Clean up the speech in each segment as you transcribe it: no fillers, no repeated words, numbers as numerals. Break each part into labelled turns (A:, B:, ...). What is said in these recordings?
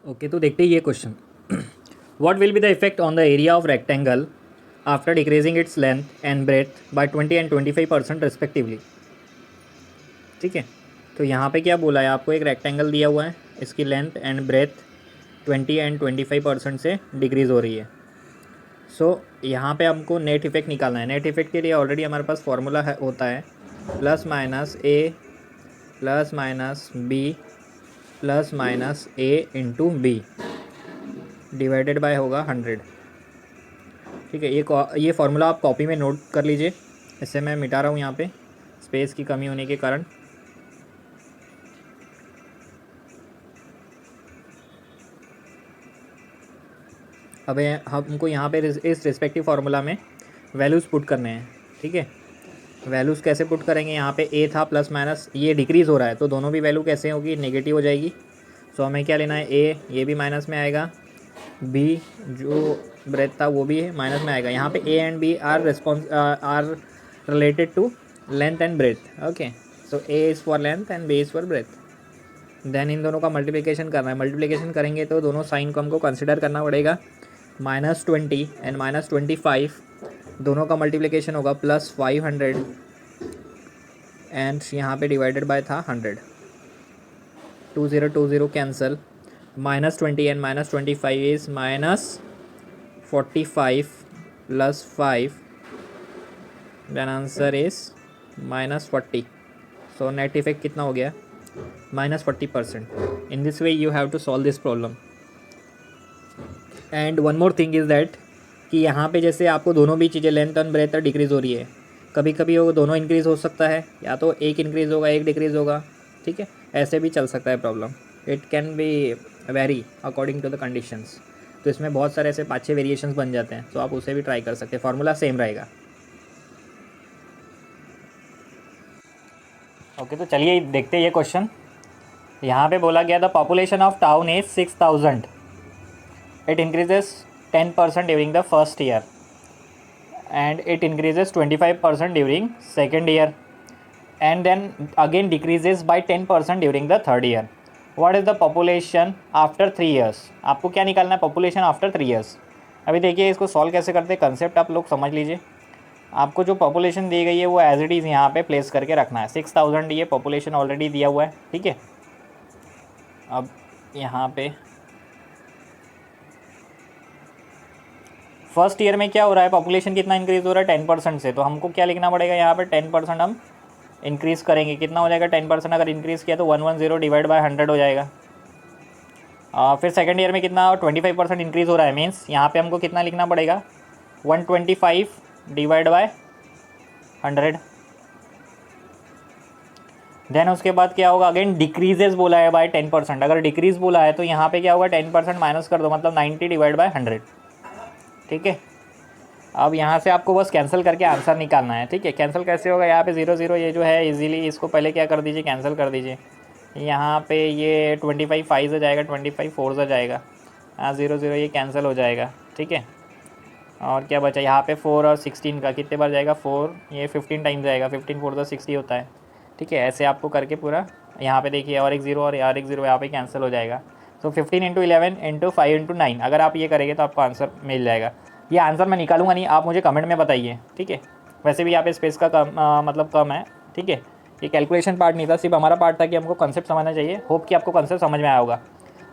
A: Okay, तो देखते ही ये question. What will be the effect on the area of rectangle after decreasing its length and breath by 20 and 25% respectively. ठीक है, तो यहाँ पे क्या बोला है आपको, एक रेक्टेंगल दिया हुआ है, इसकी लेंथ एंड ब्रेथ 20 एंड 25% से डिक्रीज़ हो रही है। सो यहाँ पे हमको नेट इफेक्ट निकालना है। नेट इफेक्ट के लिए ऑलरेडी हमारे पास फार्मूला होता है plus minus A plus minus B plus minus A into B divided by होगा 100। ठीक है, ये फार्मूला आप कॉपी में नोट कर लीजिए। इससे मैं मिटा रहा हूँ यहाँ पे स्पेस की कमी होने के कारण। अब हमको यहाँ पे इस रिस्पेक्टिव फार्मूला में वैल्यूज़ पुट करने हैं। ठीक है, वैल्यूज़ कैसे पुट करेंगे, यहाँ पे ए था प्लस माइनस, ये डिक्रीज़ हो रहा है तो दोनों भी वैल्यू कैसे होगी, नेगेटिव हो जाएगी। सो हमें क्या लेना है, ए ये भी माइनस में आएगा, बी जो ब्रेथ था वो भी माइनस में आएगा। यहाँ पे A and B are related to length and breadth. Okay, so A is for length and B is for breadth. Then इन दोनों का मल्टीप्लिकेशन करना है। मल्टीप्लिकेशन करेंगे तो दोनों साइन को हमको कंसिडर करना पड़ेगा। -20 एंड -25 दोनों का मल्टीप्लिकेशन होगा +500 एंड यहाँ पे डिवाइडेड बाय था 100। 20 cancel, -20 and -25 is -45 plus 5, then answer is -40। So net effect कितना हो गया, -40%। In this way you have to solve this problem. And one more thing is that कि यहाँ पे जैसे आपको दोनों भी चीज़ें लेंथ एंड ब्रेथ डिक्रीज़ हो रही है, कभी कभी वो दोनों इंक्रीज़ हो सकता है, या तो एक इंक्रीज़ होगा एक डिक्रीज़ होगा। ठीक है, ऐसे भी चल सकता है problem. It can be very according to the conditions. तो इसमें बहुत सारे ऐसे 5-6 वेरिएशंस बन जाते हैं, तो आप उसे भी ट्राई कर सकते हैं, फार्मूला सेम रहेगा। ओके, तो चलिए देखते हैं ये क्वेश्चन। यहाँ पे बोला गया the population of town is 6000। It increases 10% during the first year and it increases 25% during second year and then again decreases by 10% during the third year. What is the population after 3 years? आपको क्या निकालना है, population after 3 years। अभी देखिए इसको solve कैसे करते हैं, कंसेप्ट आप लोग समझ लीजिए। आपको जो पॉपुलेशन दी गई है वो एज इट इज़ यहाँ पे प्लेस करके रखना है। 6000 ये पॉपुलेशन ऑलरेडी दिया हुआ है। ठीक है, अब यहाँ पे फर्स्ट ईयर में क्या हो रहा है, पॉपुलेशन कितना इंक्रीज़ हो रहा है, 10% से। तो हमको क्या लिखना पड़ेगा, यहाँ पर 10% हम इंक्रीज़ करेंगे। कितना हो जाएगा, 10% अगर इंक्रीज़ किया तो 110 डिवाइड बाय 100 हो जाएगा। फिर सेकंड ईयर में कितना, 25% इंक्रीज़ हो रहा है, मीन्स यहाँ पे हमको कितना लिखना पड़ेगा, 125 डिवाइड बाय 100। देन उसके बाद क्या होगा, अगेन डिक्रीजेज बोला है बाय 10%। अगर डिक्रीज़ बोला है तो यहाँ पे क्या होगा, 10% माइनस कर दो, मतलब 90 डिवाइड बाय 100। ठीक है, अब यहाँ से आपको बस कैंसिल करके आंसर निकालना है। ठीक है, कैंसिल कैसे होगा, यहाँ पे 0 ये जो है इजीली इसको पहले क्या कर दीजिए, कैंसिल कर दीजिए। यहाँ पे ये 25 5 से जाएगा, 25 4 से जाएगा, 0 ये कैंसिल हो जाएगा। ठीक है, और क्या बचा, यहाँ पे 4 और 16 का कितने बार जाएगा, 4, ये 15 टाइम्स जाएगा, 15 4 60 होता है। ठीक है, ऐसे आपको करके पूरा यहाँ पे देखिए, और एक 0 और एक 0 यहाँ पे कैंसिल हो जाएगा। तो 15 × 11 × 5 × 9 अगर आप ये करेंगे तो आपको आंसर मिल जाएगा। ये आंसर मैं निकालूंगा नहीं, आप मुझे कमेंट में बताइए। ठीक है, वैसे भी यहाँ पे स्पेस का मतलब कम है। ठीक है, ये कैलकुलेशन पार्ट नहीं था, सिर्फ हमारा पार्ट था कि हमको कंसेप्ट समझना चाहिए। होप कि आपको कंसेप्ट समझ में आया होगा।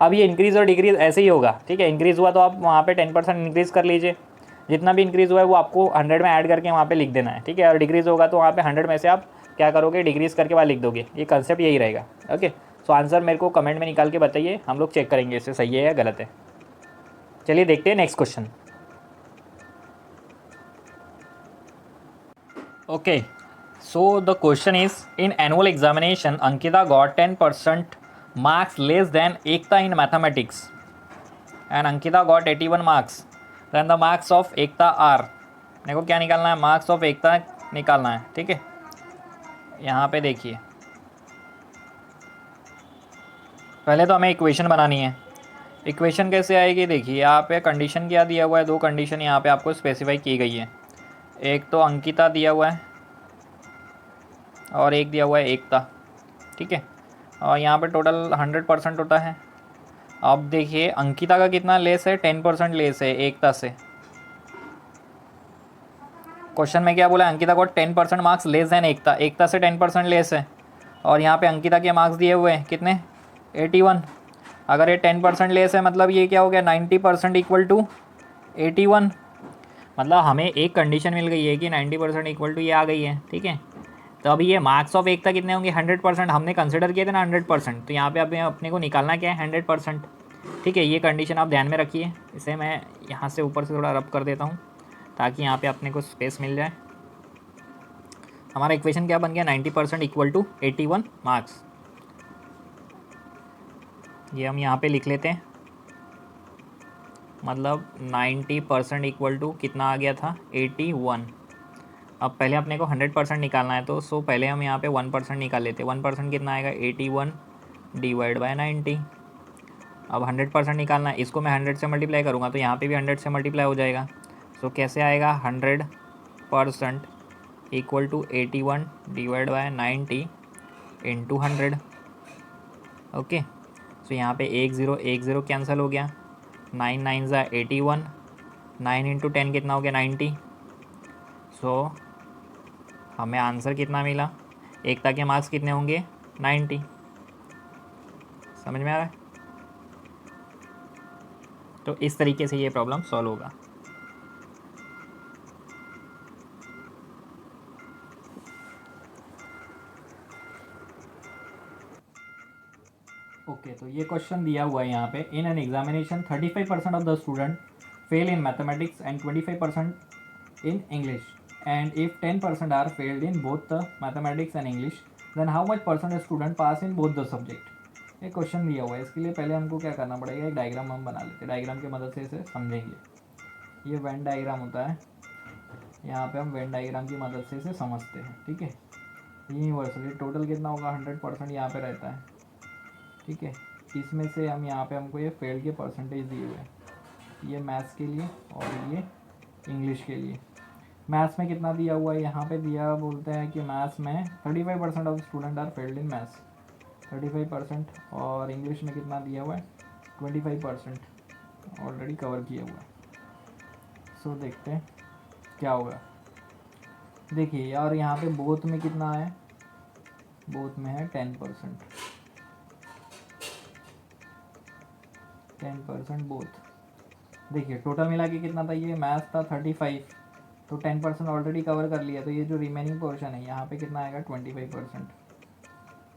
A: अब ये इंक्रीज़ और डिक्रीज़ ऐसे ही होगा। ठीक है, इंक्रीज़ हुआ तो आप वहाँ पे 10% इंक्रीज़ कर लीजिए, जितना भी इंक्रीज़ हुआ है वो आपको 100 में ऐड करके वहाँ पे लिख देना है। ठीक है, और डिक्रीज़ होगा तो वहाँ पे 100 में से आप क्या करोगे, डिक्रीज़ करके वहाँ लिख दोगे। ये कंसेप्ट यही रहेगा। ओके, सो आंसर मेरे को कमेंट में निकाल के बताइए, हम लोग चेक करेंगे इससे सही है या गलत है। चलिए देखते हैं next question. Okay, so the question is in annual examination Ankita got 10% marks less than Ekta in mathematics and Ankita got 81 marks. Then the marks of Ekta are, देखो क्या निकालना है, मार्क्स ऑफ एकता निकालना है। ठीक है, यहाँ पे देखिए पहले तो हमें इक्वेशन बनानी है। इक्वेशन कैसे आएगी, देखिए यहाँ पे कंडीशन क्या दिया हुआ है, 2 कंडीशन यहाँ पे आपको स्पेसिफाई की गई है। एक तो अंकिता दिया हुआ है और एक दिया हुआ है एकता। ठीक है, और यहाँ पे टोटल 100% होता है। अब देखिए अंकिता का कितना लेस है, 10% लेस है एकता से। क्वेश्चन में क्या बोला, अंकिता को 10% मार्क्स लेस देन एकता, एकता से 10% लेस है। और यहाँ पे अंकिता के मार्क्स दिए हुए हैं कितने, 81। अगर ये 10% लेस है मतलब ये क्या हो गया, 90% इक्वल टू 81। मतलब हमें एक कंडीशन मिल गई है कि 90% इक्वल टू ये आ गई है, ठीक है। तो अभी ये मार्क्स ऑफ एकता कितने होंगे, 100%। हमने कंसिडर किए थे ना 100%, तो यहाँ पे अभी अपने को निकालना क्या है, 100%। ठीक है, ये कंडीशन आप ध्यान में रखिए। इसे मैं यहाँ से ऊपर से थोड़ा रब कर देता हूँ ताकि यहाँ पे अपने को स्पेस मिल जाए। हमारा इक्वेशन क्या बन गया, 90% इक्वल टू 81 मार्क्स। ये हम यहाँ पे लिख लेते हैं, मतलब 90% इक्वल टू कितना आ गया था, 81। अब पहले अपने को 100% निकालना है, तो पहले हम यहाँ पे 1% निकाल लेते हैं। 1% कितना आएगा, 81 डिवाइड बाय 90। अब 100% निकालना है, इसको मैं 100 से मल्टीप्लाई करूँगा तो यहाँ पे भी 100 से मल्टीप्लाई हो जाएगा। कैसे आएगा, 100% equal to 81 divide by 90 into 100। Okay, यहाँ पे 1 0 कैंसिल हो गया, 9 9 ज़ा 81, 9 इंटू 10 कितना हो गया, 90। हमें आंसर कितना मिला, एकता के मार्क्स कितने होंगे, 90। समझ में आ रहा है। तो इस तरीके से ये प्रॉब्लम सॉल्व होगा। ओके, तो ये क्वेश्चन दिया हुआ है यहाँ पे, in an examination 35% of the student fail in mathematics and 25% in English, and if 10% are failed in both the mathematics and English, then how much percent student pass in both the subject. ये question दिया हुआ है, इसके लिए पहले हमको क्या करना पड़ेगा, एक डायग्राम हम बना लेते हैं, डायग्राम की मदद से इसे समझेंगे। ये वेन डायग्राम होता है, यहाँ पे हम वेन डायग्राम की मदद से इसे समझते हैं, ठीक है। यूनिवर्सली टोटल कितना होगा, 100% यहाँ पे रहता है, ठीक है। इसमें से हम यहाँ पे हमको ये फेल के परसेंटेज दिए हुए हैं, ये मैथ्स के लिए और ये इंग्लिश के लिए। मैथ्स में कितना दिया हुआ है, यहाँ पे दिया, बोलते हैं कि मैथ्स में 35% of student are failed in maths, 35%। और इंग्लिश में कितना दिया हुआ है, 25% ऑलरेडी कवर किया हुआ है। देखते हैं क्या होगा। देखिए यार, यहाँ पे बोथ में कितना है, बोथ में है 10%, 10% बोथ। देखिए टोटल मिला के कितना था, ये मैथ्स था 35, तो 10% ऑलरेडी कवर कर लिया, तो ये जो रिमेनिंग पोर्शन है यहाँ पे कितना आएगा, 25%।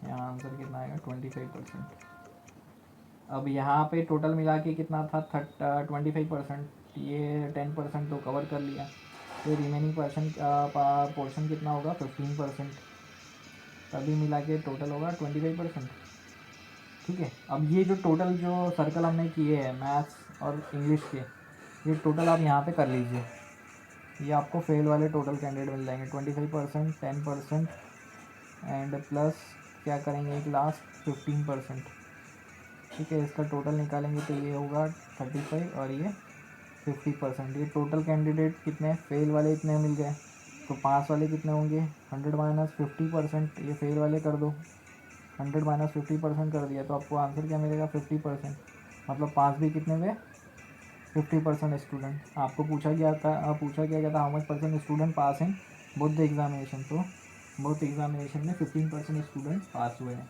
A: यहाँ आंसर कितना आएगा, 25%। अब यहाँ पे टोटल मिला के कितना था, 25%, ये 10% तो कवर कर लिया, तो रिमेनिंग पोर्शन कितना होगा, 15%, तभी मिला के टोटल होगा 25%, ठीक है। अब ये जो टोटल जो सर्कल हमने किए हैं मैथ्स और इंग्लिश के, ये टोटल आप यहाँ पे कर लीजिए, ये आपको फेल वाले टोटल कैंडिडेट मिल जाएंगे, 25%, 10% एंड प्लस क्या करेंगे, एक लास्ट 15%, ठीक है। इसका टोटल निकालेंगे तो ये होगा 35 और ये 50%। ये टोटल कैंडिडेट कितने फेल वाले इतने मिल गए, तो पास वाले कितने होंगे, 100 माइनस 50%, ये फेल वाले कर दो, 100 माइनस 50% कर दिया, तो आपको आंसर क्या मिलेगा, 50%। मतलब पास भी कितने हुए, 50% स्टूडेंट। आपको पूछा गया था how much percent student pass in both the examination, तो बोथ एग्जामिनेशन में 15% स्टूडेंट पास हुए हैं।